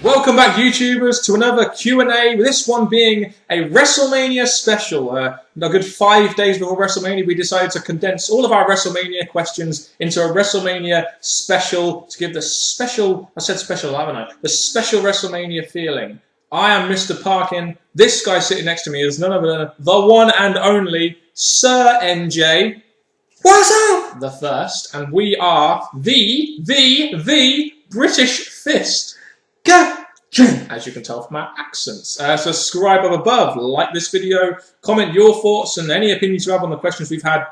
Welcome back, YouTubers, to another Q&A, this one being a Wrestlemania special. A good 5 days before Wrestlemania, we decided to condense all of our Wrestlemania questions into a Wrestlemania special to give the special, I said special, haven't I? The special Wrestlemania feeling. I am Mr. Parkin. This guy sitting next to me is none other than the one and only Sir NJ. What's up? The first, and we are the British Fist. As you can tell from our accents. Subscribe up above, like this video, comment your thoughts and any opinions you have on the questions we've had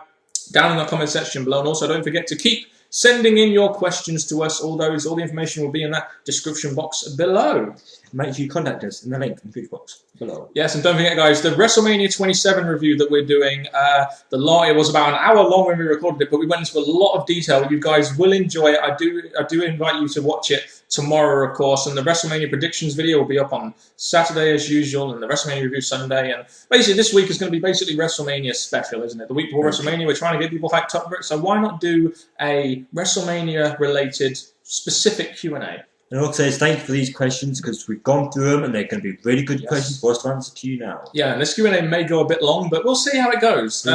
down in the comment section below. And also don't forget to keep sending in your questions to us. All the information will be in that description box below. Make sure you contact us in the link in the description box below. Yes, and don't forget, guys, the WrestleMania 27 review that we're doing, it was about an hour long when we recorded it, but we went into a lot of detail. You guys will enjoy it. I do invite you to watch it tomorrow, of course, and the WrestleMania predictions video will be up on Saturday as usual, and the WrestleMania review Sunday. And basically, this week is going to be basically WrestleMania special, isn't it? The week before WrestleMania, we're trying to get people hyped up for it, so why not do a WrestleMania-related specific Q&A? And also, thank you for these questions because we've gone through them and they're going to be really good questions for us to answer to you now. Yeah, and this Q&A may go a bit long, but we'll see how it goes.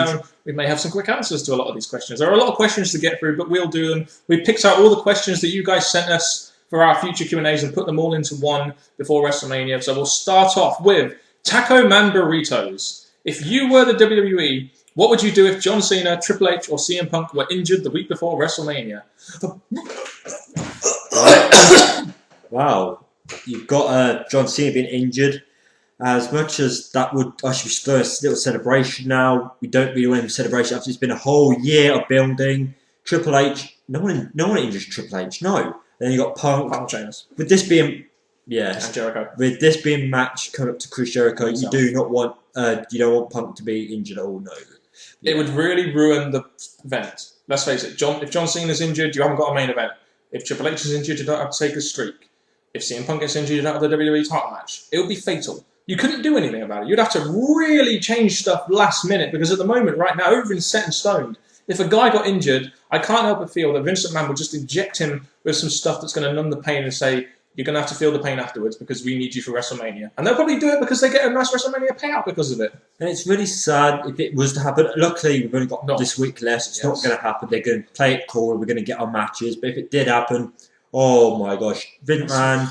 We may have some quick answers to a lot of these questions. There are a lot of questions to get through, but we'll do them. We picked out all the questions that you guys sent us for our future Q&As and put them all into one before WrestleMania. So we'll start off with Taco Man Burritos. If you were the WWE, what would you do if John Cena, Triple H, or CM Punk were injured the week before WrestleMania? Wow, you've got John Cena being injured. As much as that would actually spur a little celebration now, we don't really want a celebration after it's been a whole year of building. Triple H, no one injures Triple H, no. Then you got Punk. Trainers. With this being, yes, and Jericho. With this being match coming up to Chris Jericho, you don't want Punk to be injured at all. No, it would really ruin the event. Let's face it, if John Cena's injured, you haven't got a main event. If Triple H is injured, you don't have to take a streak. If CM Punk gets injured, you don't have the WWE title match. It would be fatal. You couldn't do anything about it. You'd have to really change stuff last minute because at the moment, right now, everything's set in stone. If a guy got injured, I can't help but feel that Vince McMahon would just inject him with some stuff that's going to numb the pain and say, you're going to have to feel the pain afterwards because we need you for WrestleMania. And they'll probably do it because they get a nice WrestleMania payout because of it. And it's really sad if it was to happen. Luckily, we've only got this week left. It's not going to happen. They're going to play it cool. We're going to get our matches. But if it did happen, oh my gosh. Vince McMahon,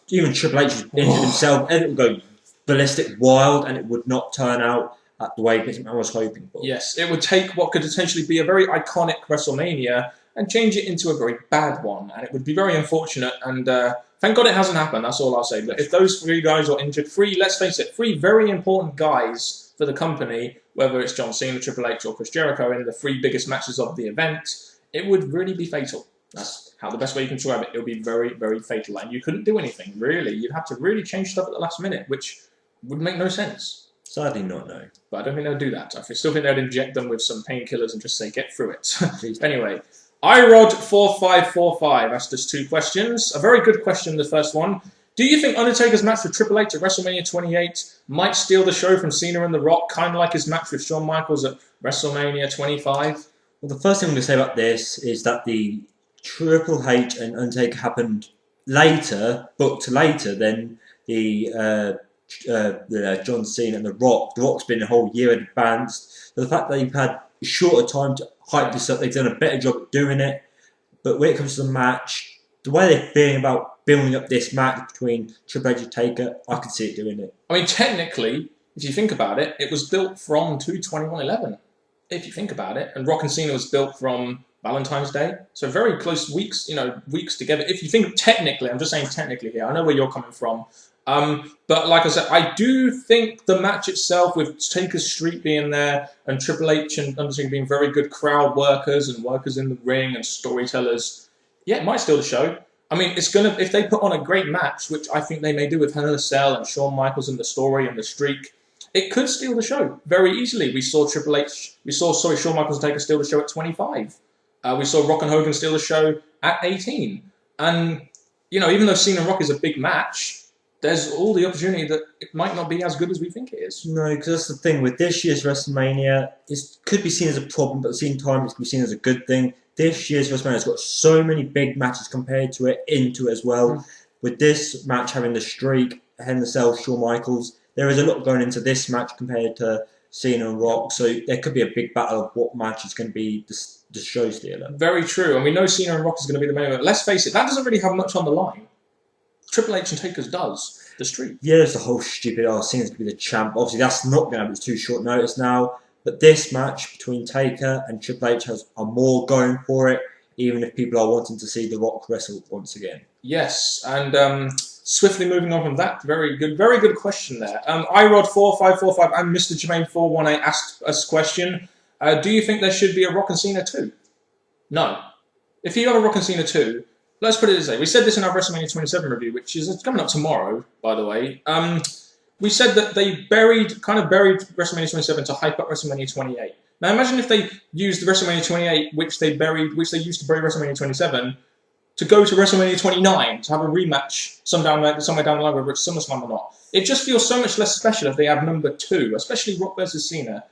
even Triple H injured himself. And it would go ballistic wild and it would not turn out the way Vince McMahon was hoping for. Yes, it would take what could potentially be a very iconic WrestleMania and change it into a very bad one. And it would be very unfortunate. And thank God it hasn't happened. That's all I'll say. But if those three guys are injured, let's face it, three very important guys for the company, whether it's John Cena, Triple H, or Chris Jericho in the three biggest matches of the event, it would really be fatal. That's how the best way you can describe it. It would be very, very fatal. And you couldn't do anything, really. You'd have to really change stuff at the last minute, which would make no sense. Sadly not, no. But I don't think they'll do that. I still think they'd inject them with some painkillers and just say, get through it. Anyway, iRod4545 asked us two questions. A very good question, the first one. Do you think Undertaker's match with Triple H at WrestleMania 28 might steal the show from Cena and The Rock, kind of like his match with Shawn Michaels at WrestleMania 25? Well, the first thing I'm going to say about this is that the Triple H and Undertaker happened later, booked later than the John Cena and The Rock. The Rock's been a whole year advanced. So the fact that they've had a shorter time to hype this up, they've done a better job of doing it. But when it comes to the match, the way they're feeling about building up this match between Triple H and Taker, I can see it doing it. I mean, technically, if you think about it, it was built from 2/21/11. If you think about it, and Rock and Cena was built from Valentine's Day, so very close weeks, weeks together. If you think technically, I'm just saying technically here. I know where you're coming from. But like I said, I do think the match itself with Taker's streak being there and Triple H and Undertaker being very good crowd workers and workers in the ring and storytellers, yeah, it might steal the show. I mean, it's gonna, if they put on a great match, which I think they may do with Hell in a Cell and Shawn Michaels and the story and the streak, it could steal the show very easily. We saw Shawn Michaels and Taker steal the show at 25. We saw Rock and Hogan steal the show at 18. And, even though Cena and Rock is a big match, there's all the opportunity that it might not be as good as we think it is. No, because that's the thing. With this year's WrestleMania, it could be seen as a problem, but at the same time, it can be seen as a good thing. This year's WrestleMania has got so many big matches compared to it, into it as well. with this match having the streak, Hell in a Cell, Shawn Michaels, there is a lot going into this match compared to Cena and Rock, so there could be a big battle of what match is going to be the show stealer. Very true, and we know Cena and Rock is going to be the main event. Let's face it, that doesn't really have much on the line. Triple H and Taker's does. The streak. Yeah, there's the whole stupid, Cena's going to be the champ. Obviously, that's not going to happen. It's too short notice now. But this match between Taker and Triple H has more going for it, even if people are wanting to see The Rock wrestle once again. Yes, and swiftly moving on from that, very good question there. iRod4545 and Mr. Jermaine418 asked us a question. Do you think there should be a Rock and Cena 2? No. If you have a Rock and Cena 2, let's put it this way. We said this in our WrestleMania 27 review, which is coming up tomorrow, by the way. We said that they kind of buried WrestleMania 27 to hype up WrestleMania 28. Now imagine if they used the WrestleMania 28, which they used to bury WrestleMania 27, to go to WrestleMania 29 to have a rematch somewhere down the line, whether it's SummerSlam or not. It just feels so much less special if they have number 2, especially Rock versus Cena.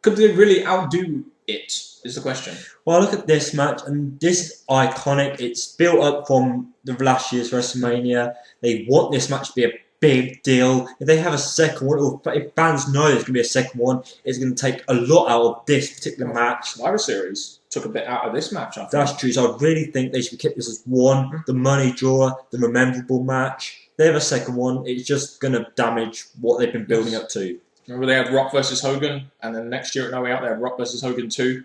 Could they really outdo it, is the question. Well, look at this match, and this is iconic. It's built up from the last year's WrestleMania. They want this match to be a big deal. If they have a second one, or if fans know there's going to be a second one, it's going to take a lot out of this particular match. Survivor Series took a bit out of this match, I think. That's true. So I really think they should keep this as one, the money drawer, the memorable match. They have a second one, it's just going to damage what they've been building up to. Remember they had Rock versus Hogan, and then next year at No Way Out they had Rock versus Hogan 2.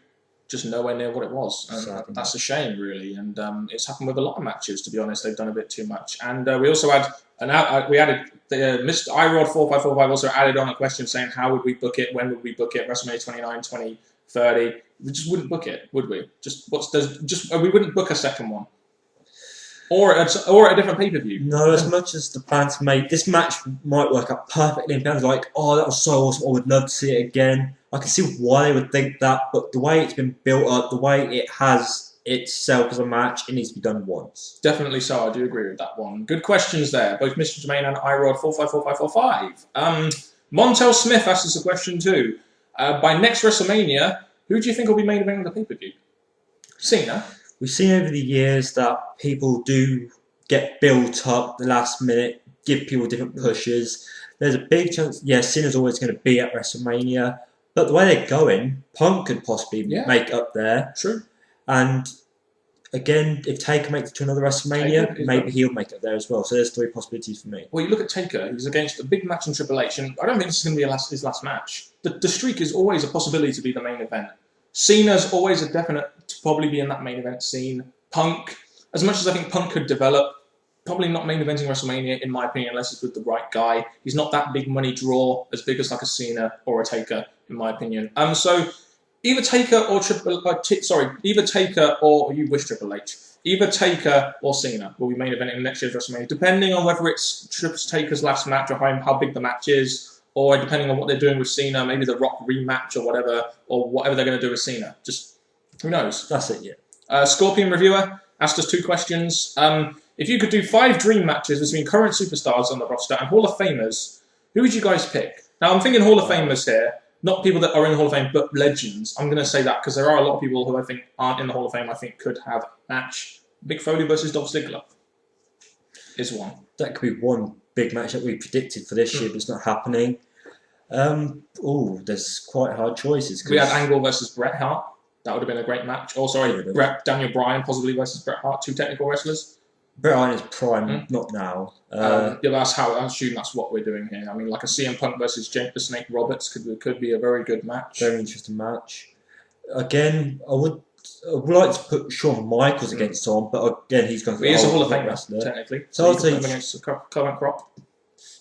Just nowhere near what it was. And that's a shame, really. And it's happened with a lot of matches, to be honest. They've done a bit too much. And we also had Mr. iRod4545 also added on a question saying, how would we book it? When would we book it? WrestleMania 29, 20, 30. We just wouldn't book it, would we? We wouldn't book a second one. Or a different pay-per-view. No, as much as the fans made this match might work out perfectly, and fans are like, oh, that was so awesome, I would love to see it again. I can see why they would think that, but the way it's been built up, the way it has itself as a match, it needs to be done once. Definitely so, I do agree with that one. Good questions there, both Mr. Jermaine and iRod454545. Montel Smith asked us a question too. By next WrestleMania, who do you think will be main eventing the pay-per-view? Cena. We've seen over the years that people do get built up the last minute, give people different pushes. There's a big chance, Cena's always going to be at WrestleMania, but the way they're going, Punk could possibly make up there. True. And again, if Taker makes it to another WrestleMania, maybe he'll make it there as well. So there's 3 possibilities for me. Well, you look at Taker, he's against a big match in Triple H, and I don't think this is going to be his last match. The streak is always a possibility to be the main event. Cena's always a definite to probably be in that main event scene. Punk, as much as I think Punk could develop, probably not main eventing WrestleMania in my opinion unless it's with the right guy. He's not that big money draw, as big as like a Cena or a Taker in my opinion. So either Taker or either Taker or you wish Triple H. Either Taker or Cena will be main eventing next year's WrestleMania, depending on whether it's Taker's last match or how big the match is. Or depending on what they're doing with Cena, maybe the Rock rematch or whatever they're going to do with Cena. Just, who knows? That's it, yeah. Scorpion Reviewer asked us 2 questions. If you could do 5 dream matches between current superstars on the roster and Hall of Famers, who would you guys pick? Now, I'm thinking Hall of Famers here, not people that are in the Hall of Fame, but legends. I'm going to say that because there are a lot of people who I think aren't in the Hall of Fame I think could have a match. Mick Foley versus Dolph Ziggler is one. That could be one big match that we predicted for this year, but it's not happening. There's quite hard choices. We had Angle versus Bret Hart. That would have been a great match. Oh, sorry, Daniel Bryan possibly versus Bret Hart. 2 technical wrestlers. Bret Hart is prime, not now. That's how I assume that's what we're doing here. I mean, like a CM Punk versus Jake the Snake Roberts could be a very good match. Very interesting match. Again, I would like to put Shawn Michaels against Tom, but again, he's going to be a Hall of Fame wrestler, technically. So I'll say against the current crop.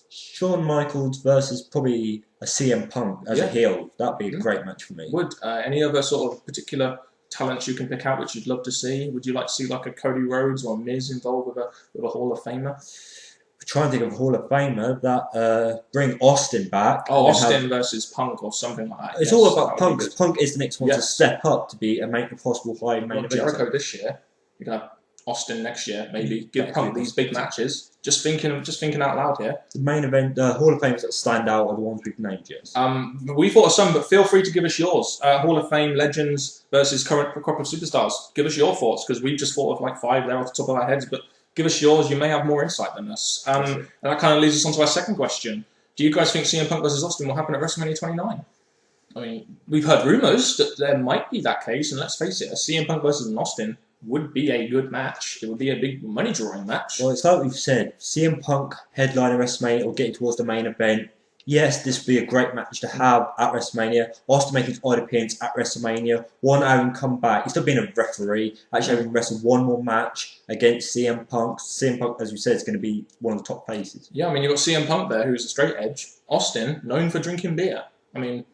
Shawn Michaels versus probably a CM Punk as a heel. That'd be a great match for me. Would any other sort of particular talents you can pick out which you'd love to see? Would you like to see like a Cody Rhodes or a Miz involved with a Hall of Famer? Try and think of a Hall of Famer that bring Austin back. Oh, Austin versus Punk or something like that. It's all about Punk. Punk is the next one to step up to be a possible high main event. Jericho this year. You can have Austin next year. Maybe give Punk these big matches. Just thinking out loud here. The main event, the Hall of Famers that stand out are the ones we've named. Yes. We thought of some, but feel free to give us yours. Hall of Fame legends versus current crop of superstars. Give us your thoughts because we just thought of like 5 there off the top of our heads, but Give us yours. You may have more insight than us. And that kind of leads us on to our second question. Do you guys think CM Punk versus Austin will happen at WrestleMania 29? I mean, we've heard rumours that there might be that case, and let's face it, a CM Punk versus an Austin would be a good match. It would be a big money-drawing match. Well, it's like we've said, CM Punk headlining WrestleMania or getting towards the main event. Yes, this would be a great match to have at WrestleMania. Austin making his odd appearance at WrestleMania. One having come back. He's still being a referee. Actually having wrestled one more match against CM Punk. CM Punk, as we said, is going to be one of the top faces. Yeah, I mean, you've got CM Punk there, who's a straight edge. Austin, known for drinking beer. I mean,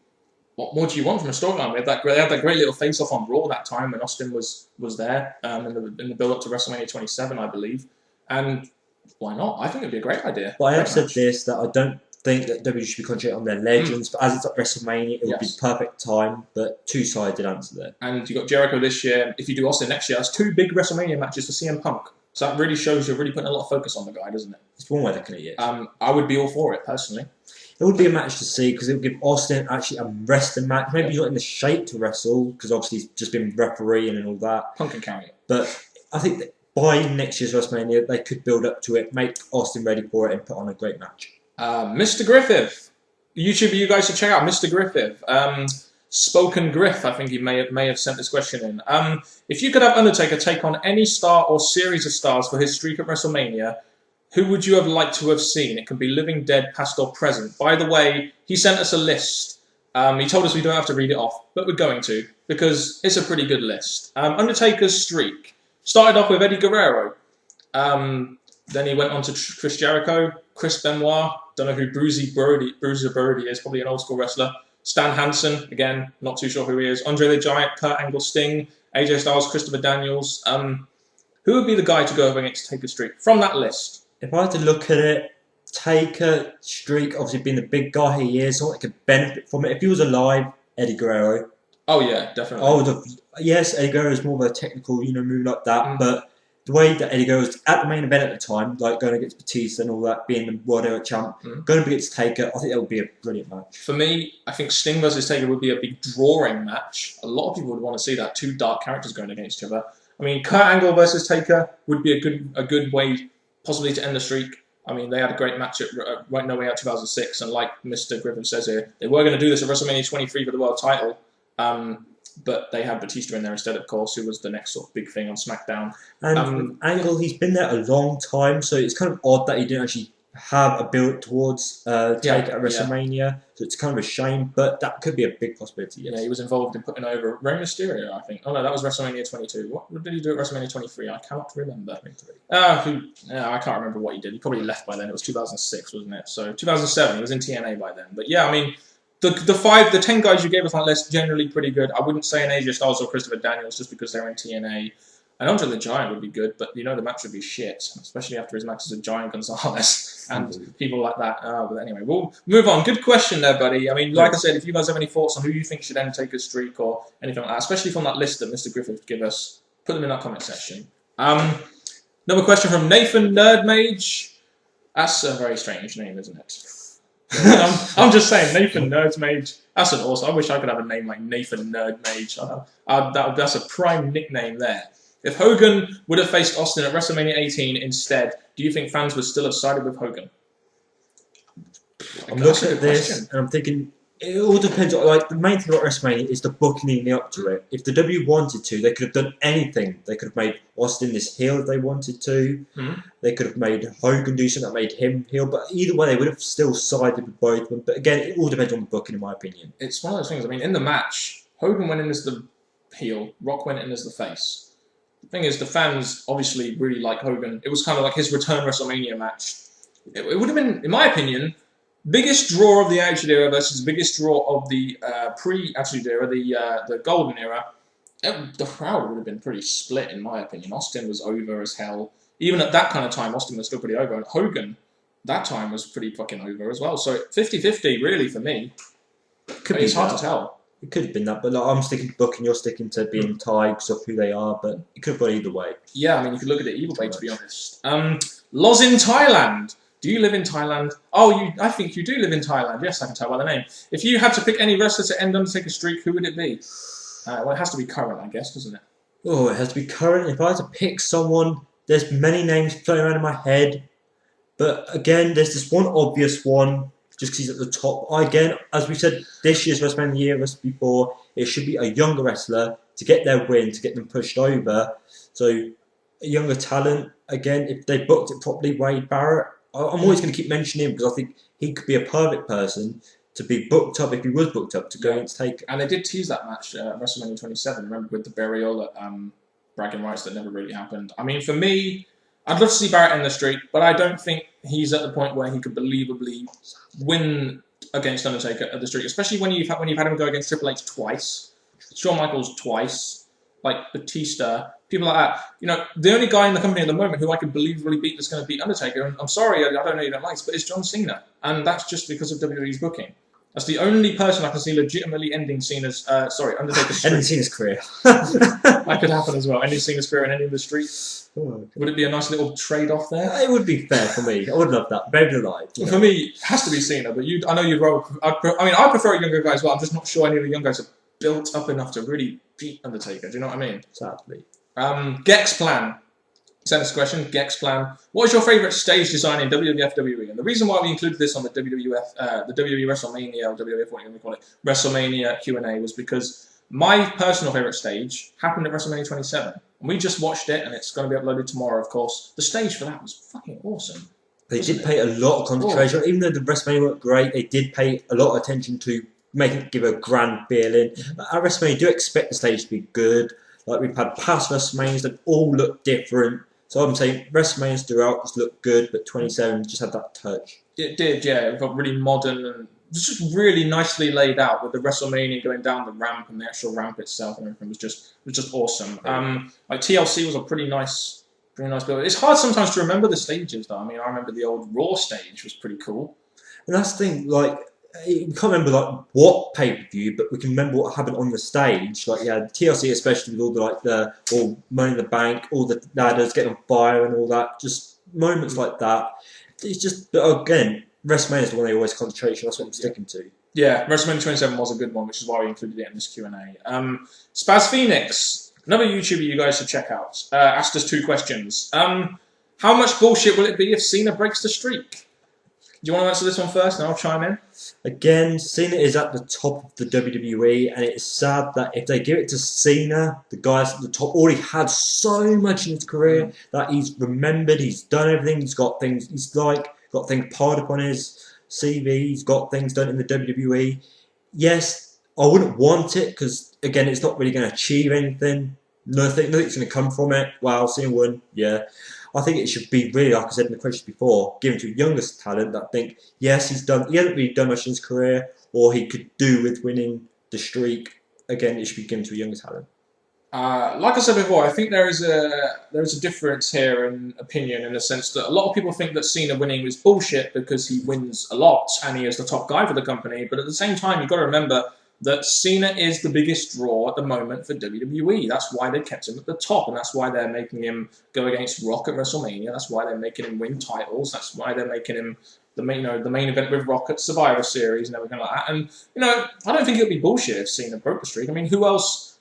what more do you want from a storyline? They had that great little face-off on Raw that time when Austin was there in the build-up to WrestleMania 27, I believe. And why not? I think it'd be a great idea. But I have said this, that I don't think that WWE should be concentrating on their legends, but as it's at WrestleMania, it would be perfect time, but two-sided answer there. And you've got Jericho this year. If you do Austin next year, that's 2 big WrestleMania matches for CM Punk. So that really shows you're really putting a lot of focus on the guy, doesn't it? It's one way to look at it, yes. I would be all for it, personally. It would be a match to see, because it would give Austin actually a wrestling match. Maybe he's not in the shape to wrestle, because obviously he's just been refereeing and all that. Punk can carry it. But I think that by next year's WrestleMania, they could build up to it, make Austin ready for it, and put on a great match. Mr. Griffith. YouTube, you guys should check out Mr. Griffith. Spoken Griff, I think he may have sent this question in. If you could have Undertaker take on any star or series of stars for his streak at WrestleMania, who would you have liked to have seen? It can be living, dead, past or present. By the way, he sent us a list. He told us we don't have to read it off, but we're going to, because it's a pretty good list. Undertaker's streak started off with Eddie Guerrero. Then he went on to Chris Jericho, Chris Benoit, don't know who Bruiser Brody is, probably an old school wrestler. Stan Hansen, again, not too sure who he is. Andre the Giant, Kurt Angle, Sting, AJ Styles, Christopher Daniels. Who would be the guy to go up against Taker streak from that list? If I had to look at it, Taker streak, obviously being the big guy he is, someone that could benefit from it. If he was alive, Eddie Guerrero. Oh yeah, definitely. I would have. Yes, Eddie Guerrero is more of a technical, move like that, but the way that Eddie Guerrero was at the main event at the time, like going against Batista and all that, being the World Heavyweight Champ, going up against Taker, I think that would be a brilliant match. For me, I think Sting versus Taker would be a big drawing match. A lot of people would want to see that, 2 dark characters going against each other. I mean, Kurt Angle versus Taker would be a good way, possibly, to end the streak. I mean, they had a great match at Right No Way Out 2006, and like Mr. Griffin says here, they were going to do this at WrestleMania 23 for the world title. But they had Batista in there instead, of course, who was the next sort of big thing on SmackDown. And Angle, he's been there a long time, so it's kind of odd that he didn't actually have a build towards Taker at WrestleMania. Yeah. So it's kind of a shame, but that could be a big possibility, yes. Yeah, he was involved in putting over Rey Mysterio, I think. Oh no, that was WrestleMania 22. What did he do at WrestleMania 23? I cannot remember. I can't remember what he did. He probably left by then. It was 2006, wasn't it? So 2007, he was in TNA by then. But yeah, I mean, the 10 guys you gave us on that list, generally pretty good. I wouldn't say an AJ Styles or Christopher Daniels just because they're in TNA. And Andre the Giant would be good, but the match would be shit, especially after his matches with Giant Gonzalez and people like that. But anyway, we'll move on. Good question there, buddy. I mean, like I said, if you guys have any thoughts on who you think should end Taker's streak or anything like that, especially from that list that Mr. Griffith gave us, put them in our comment section. Another question from Nathan Nerdmage. That's a very strange name, isn't it? I'm just saying, Nathan Nerdmage. That's an awesome. I wish I could have a name like Nathan Nerdmage. That's a prime nickname there. If Hogan would have faced Austin at WrestleMania 18 instead, do you think fans would still have sided with Hogan? I'm looking at this and I'm thinking, it all depends. Like, the main thing about WrestleMania is the booking leading up to it. If the W wanted to, they could have done anything. They could have made Austin this heel if they wanted to. They could have made Hogan do something that made him heel. But either way, they would have still sided with both of them. But again, it all depends on the booking, in my opinion. It's one of those things. I mean, in the match, Hogan went in as the heel, Rock went in as the face. The thing is, the fans obviously really like Hogan. It was kind of like his return WrestleMania match. It would have been, in my opinion, biggest draw of the Attitude Era versus biggest draw of the pre-Attitude Era, the Golden Era. The crowd would have been pretty split, in my opinion. Austin was over as hell. Even at that kind of time, Austin was still pretty over. And Hogan, that time, was pretty fucking over as well. So 50-50, really, for me. It's hard to tell. It could have been that, but like, I'm sticking to booking, you're sticking to being tied because of who they are, but it could have gone either way. Yeah, I mean, you could look at it either way, to be honest. Loz in Thailand. Do you live in Thailand? Oh, I think you do live in Thailand. Yes, I can tell by the name. If you had to pick any wrestler to end Undertaker's streak, who would it be? Well, it has to be current, I guess, doesn't it? Oh, it has to be current. If I had to pick someone there's many names floating around in my head, but again, there's this one obvious one, just because he's at the top. Again, as we said, this year's WrestleMania year, as before, it should be a younger wrestler to get their win, to get them pushed over. So, a younger talent, again, if they booked it properly, Wade Barrett, I'm always going to keep mentioning him because I think he could be a perfect person to be booked up, if he was booked up, to go against Taker. And they did tease that match at WrestleMania 27, remember, with the burial at bragging rights that never really happened. I mean, for me, I'd love to see Barrett in the streak, but I don't think he's at the point where he could believably win against Undertaker at the streak, especially when you've had him go against Triple H twice, Shawn Michaels twice, like Batista, people like that. You know, the only guy in the company at the moment who I could believably beat that's going to beat Undertaker, and I'm sorry, I don't know you don't like, but it's John Cena, and that's just because of WWE's booking. That's the only person I can see legitimately ending Cena's, Undertaker's streak. Ending Cena's career. That could happen as well. Ending Cena's career and ending the streak. Oh, would it be a nice little trade-off there? It would be fair for me. I would love that. Very alive. For me, it has to be Cena, but I know you'd rather. I prefer a younger guy as well. I'm just not sure any of the young guys are built up enough to really beat Undertaker. Do you know what I mean? Sadly. Gex Plan. Send us a question. Gex Plan. What is your favourite stage design in WWF WWE? And the reason why we included this on the WWE WrestleMania, or WWF, what you want to call it, WrestleMania Q&A was because my personal favourite stage happened at WrestleMania 27. And we just watched it, and it's going to be uploaded tomorrow, of course. The stage for that was fucking awesome. They did pay a lot of concentration. Even though the WrestleMania weren't great, they did pay a lot of attention to make it give a grand feeling. At WrestleMania, you do expect the stage to be good. Like we've had past WrestleManias that all look different. So I'm saying WrestleManias throughout just looked good, but 27 just had that touch. It did, yeah. It got really modern and just really nicely laid out with the WrestleMania going down the ramp and the actual ramp itself and everything was just awesome. Like TLC was a pretty nice build. It's hard sometimes to remember the stages though. I mean, I remember the old Raw stage was pretty cool. And that's the thing, like, we can't remember like what pay-per-view, but we can remember what happened on the stage. Like, yeah, TLC especially with all the all Money in the Bank, all the ladders getting on fire and all that. Just moments like that. It's just, but again, WrestleMania is the one they always concentrate on. That's what I'm sticking to. Yeah, WrestleMania 27 was a good one, which is why we included it in this Q&A. Spaz Phoenix, another YouTuber you guys should check out, asked us 2 questions. How much bullshit will it be if Cena breaks the streak? Do you want to answer this one first, and I'll chime in? Again, Cena is at the top of the WWE, and it's sad that if they give it to Cena, the guys at the top already had so much in his career that he's remembered, he's done everything, he's got things, got things piled up on his CV, he's got things done in the WWE. Yes, I wouldn't want it, because again, it's not really going to achieve anything. Nothing's going to come from it. Wow, Cena won, yeah. I think it should be really, like I said in the question before, given to a youngest talent that think, yes, he hasn't really done much in his career, or he could do with winning the streak. Again, it should be given to a younger talent. Like I said before, I think there is a difference here in opinion in the sense that a lot of people think that Cena winning is bullshit because he wins a lot and he is the top guy for the company. But at the same time, you've got to remember that Cena is the biggest draw at the moment for WWE. That's why they kept him at the top, and that's why they're making him go against Rock at WrestleMania. That's why they're making him win titles. That's why they're making him the main event with Rock at Survivor Series and everything like that. And I don't think it would be bullshit if Cena broke the streak. I mean, who else?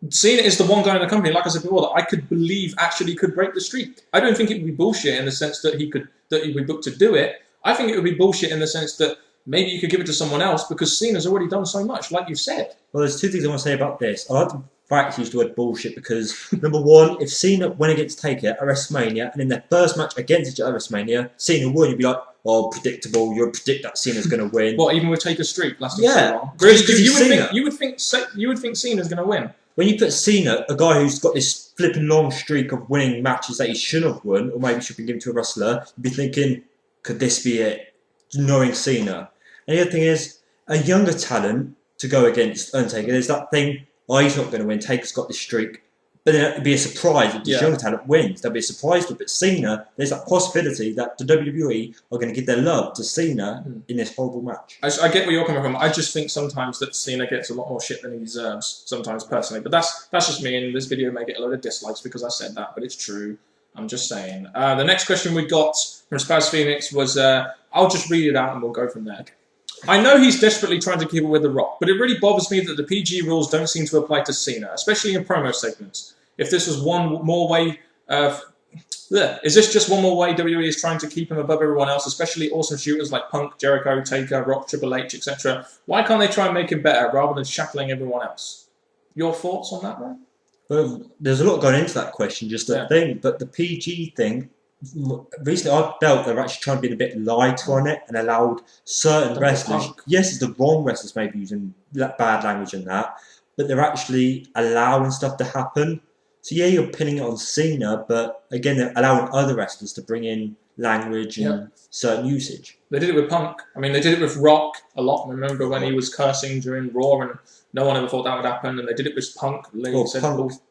Cena is the one guy in the company, like I said before, that I could believe actually could break the streak. I don't think it would be bullshit in the sense that he'd be booked to do it. I think it would be bullshit in the sense that maybe you could give it to someone else because Cena's already done so much, like you said. Well, there's 2 things I want to say about this. I like the fact you used the word bullshit because, number one, if Cena went against Taker at WrestleMania and in their first match against each other at WrestleMania, Cena won, you'd be like, oh, predictable, you'd predict that Cena's going to win. What, even with Taker's streak lasting so long? You would think Cena's going to win. When you put Cena, a guy who's got this flipping long streak of winning matches that he shouldn't have won, or maybe should be given to a wrestler, you'd be thinking, could this be it? Knowing Cena. And the other thing is, a younger talent to go against Undertaker, there's that thing, oh, he's not going to win, Taker's got this streak. But then it'd be a surprise if this younger talent wins. There'd be a surprise to it. But Cena, there's that possibility that the WWE are going to give their love to Cena in this horrible match. I get where you're coming from. I just think sometimes that Cena gets a lot more shit than he deserves, sometimes personally. But that's just me, and this video may get a load of dislikes because I said that, but it's true. I'm just saying. The next question we got from Spaz Phoenix was, I'll just read it out and we'll go from there. I know he's desperately trying to keep it with The Rock, but it really bothers me that the PG rules don't seem to apply to Cena, especially in promo segments. If this was one more way Yeah. Is this just one more way WWE is trying to keep him above everyone else, especially awesome shooters like Punk, Jericho, Taker, Rock, Triple H, etc.? Why can't they try and make him better rather than shackling everyone else? Your thoughts on that one? Well, there's a lot going into that question, just a thing. But the PG thing, recently I felt they were actually trying to be a bit lighter on it and allowed certain wrestlers. Yes, it's the wrong wrestlers maybe using bad language and that, but they're actually allowing stuff to happen. So yeah, you're pinning it on Cena, but again, they're allowing other wrestlers to bring in language and certain usage. They did it with Punk. I mean, they did it with Rock a lot. I remember when he was cursing during Raw, and no one ever thought that would happen. And they did it with Punk. They said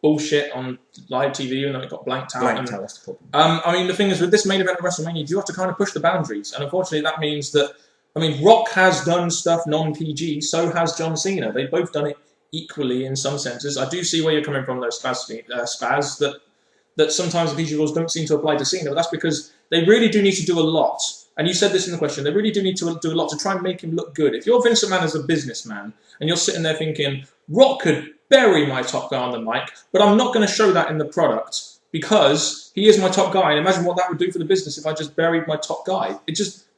bullshit on live TV, and then it got blanked out. That's the problem. I mean, the thing is, with this main event of WrestleMania, you have to kind of push the boundaries, and unfortunately, that means that. I mean, Rock has done stuff non-PG, so has John Cena. They've both done it equally in some senses. I do see where you're coming from, though, Spaz, that sometimes the PG rules don't seem to apply to Cena, but that's because they really do need to do a lot. And you said this in the question, they really do need to do a lot to try and make him look good. If you're Vince McMahon as a businessman, and you're sitting there thinking, Rock could bury my top guy on the mic, but I'm not going to show that in the product, because he is my top guy, and imagine what that would do for the business if I just buried my top guy.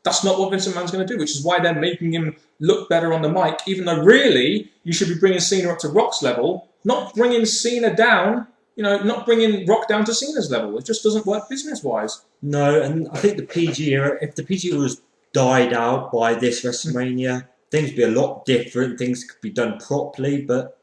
That's not what Vince McMahon's going to do, which is why they're making him look better on the mic, even though really you should be bringing Cena up to Rock's level, not bringing Cena down, not bringing Rock down to Cena's level. It just doesn't work business-wise. No, and I think the PG era, if the PG era was died out by this WrestleMania, things would be a lot different, things could be done properly, but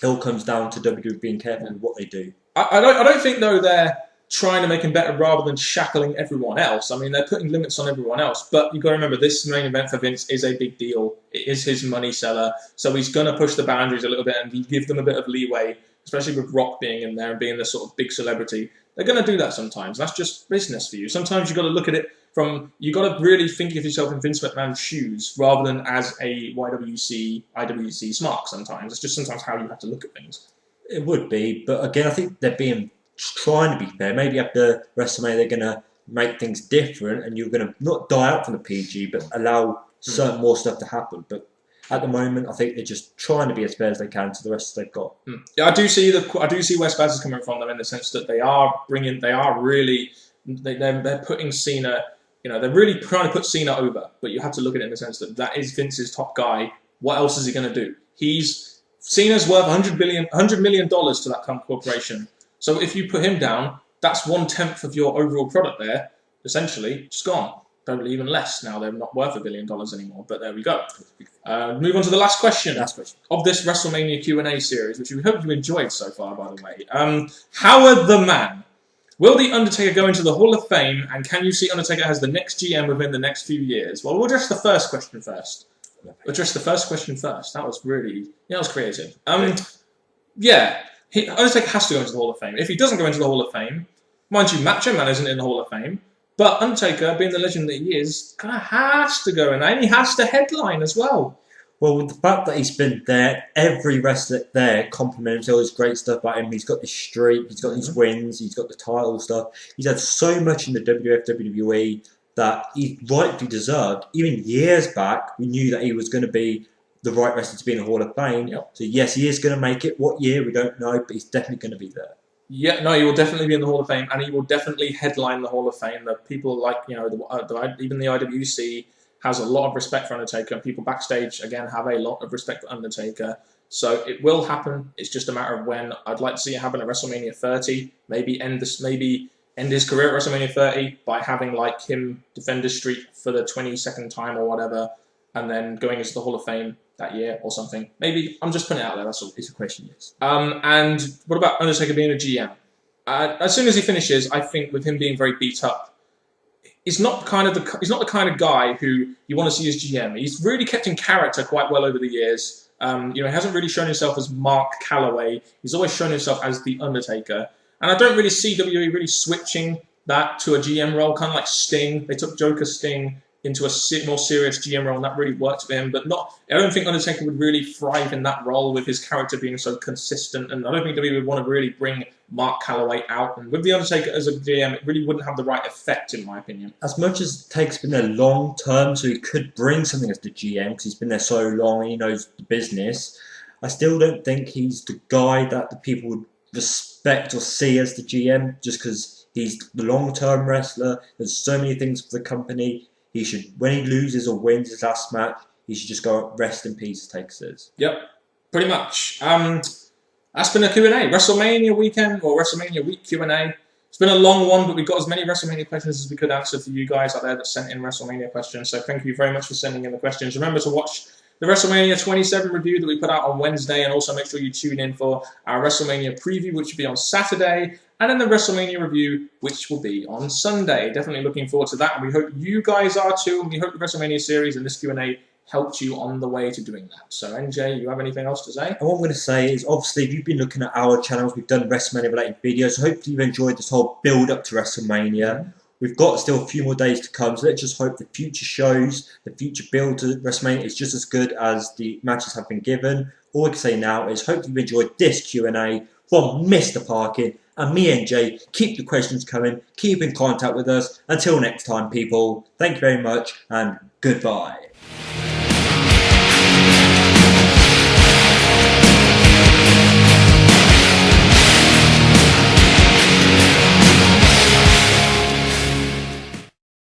it all comes down to WWE being careful with what they do. I don't think, though, they're trying to make him better rather than shackling everyone else. I mean, they're putting limits on everyone else. But you've got to remember, this main event for Vince is a big deal. It is his money seller. So he's going to push the boundaries a little bit and give them a bit of leeway, especially with Rock being in there and being the sort of big celebrity. They're going to do that sometimes. That's just business for you. Sometimes you've got to look at it you've got to really think of yourself in Vince McMahon's shoes rather than as a IWC smark sometimes. It's just sometimes how you have to look at things. It would be, but again, I think they're trying to be fair. Maybe after WrestleMania, they're going to make things different, and you're going to not die out from the PG, but allow certain more stuff to happen. But at the moment, I think they're just trying to be as fair as they can to the rest they've got. Yeah, I do see where Spaz is coming from them in the sense that they're putting Cena. They're really trying to put Cena over, but you have to look at it in the sense that is Vince's top guy. What else is he going to do? Cena's worth $100 million to that corporation. So if you put him down, that's 1/10 of your overall product there, essentially, just gone. Probably even less now. They're not worth $1 billion anymore, but there we go. Move on to the last question of this WrestleMania Q&A series, which we hope you enjoyed so far, by the way. Howard the Man. Will The Undertaker go into the Hall of Fame, and can you see Undertaker as the next GM within the next few years? Well, we'll address the first question first. That was creative. Undertaker has to go into the Hall of Fame. If he doesn't go into the Hall of Fame, mind you, Macho Man isn't in the Hall of Fame, but Undertaker, being the legend that he is, kind of has to go in there, and he has to headline as well. Well, with the fact that he's been there, every wrestler there compliments all this great stuff about him. He's got this streak, he's got these wins, he's got the title stuff. He's had so much in the WWF, WWE that he rightfully deserved. Even years back, we knew that he was going to be the right wrestler to be in the Hall of Fame. Yep. So yes, he is going to make it. What year, we don't know, but he's definitely going to be there. Yeah, no, he will definitely be in the Hall of Fame, and he will definitely headline the Hall of Fame. The people like, even the IWC has a lot of respect for Undertaker, and people backstage, again, have a lot of respect for Undertaker. So it will happen. It's just a matter of when. I'd like to see it happen at WrestleMania 30. Maybe end his career at WrestleMania 30 by having him defend his streak for the 22nd time or whatever, and then going into the Hall of Fame that year or something. Maybe. I'm just putting it out there. That's all. It's a question, yes. And what about Undertaker being a GM? As soon as he finishes, I think with him being very beat up, he's not the kind of guy who you want to see as GM. He's really kept in character quite well over the years. He hasn't really shown himself as Mark Calloway. He's always shown himself as The Undertaker. And I don't really see WWE really switching that to a GM role, kind of like Sting. They took Joker Sting into a more serious GM role, and that really worked for him. But I don't think Undertaker would really thrive in that role with his character being so consistent. And I don't think WWE would want to really bring Mark Calloway out. And with The Undertaker as a GM, it really wouldn't have the right effect, in my opinion. As much as Taker's been there long term, so he could bring something as the GM, because he's been there so long and he knows the business, I still don't think he's the guy that the people would respect or see as the GM, just because He's the long-term wrestler. There's so many things for the company. He should, when he loses or wins his last match, he should just go rest in peace, as Taker says. Yep, pretty much. That's been a Q&A. WrestleMania weekend, or WrestleMania week Q&A. It's been a long one, but we got as many WrestleMania questions as we could answer for you guys out there that sent in WrestleMania questions. So thank you very much for sending in the questions. Remember to watch the WrestleMania 27 review that we put out on Wednesday, and also make sure you tune in for our WrestleMania preview, which will be on Saturday, and then the WrestleMania review, which will be on Sunday. Definitely looking forward to that, and we hope you guys are too, and we hope the WrestleMania series and this Q&A helped you on the way to doing that. So, NJ, you have anything else to say? And what I'm going to say is, obviously, if you've been looking at our channels, we've done WrestleMania-related videos, so hopefully you've enjoyed this whole build-up to WrestleMania. We've got still a few more days to come, so let's just hope the future shows, the future build to WrestleMania is just as good as the matches have been given. All I can say now is hopefully you've enjoyed this Q&A from Mr. Parkin and me, NJ. Keep the questions coming, keep in contact with us. Until next time, people, thank you very much and goodbye.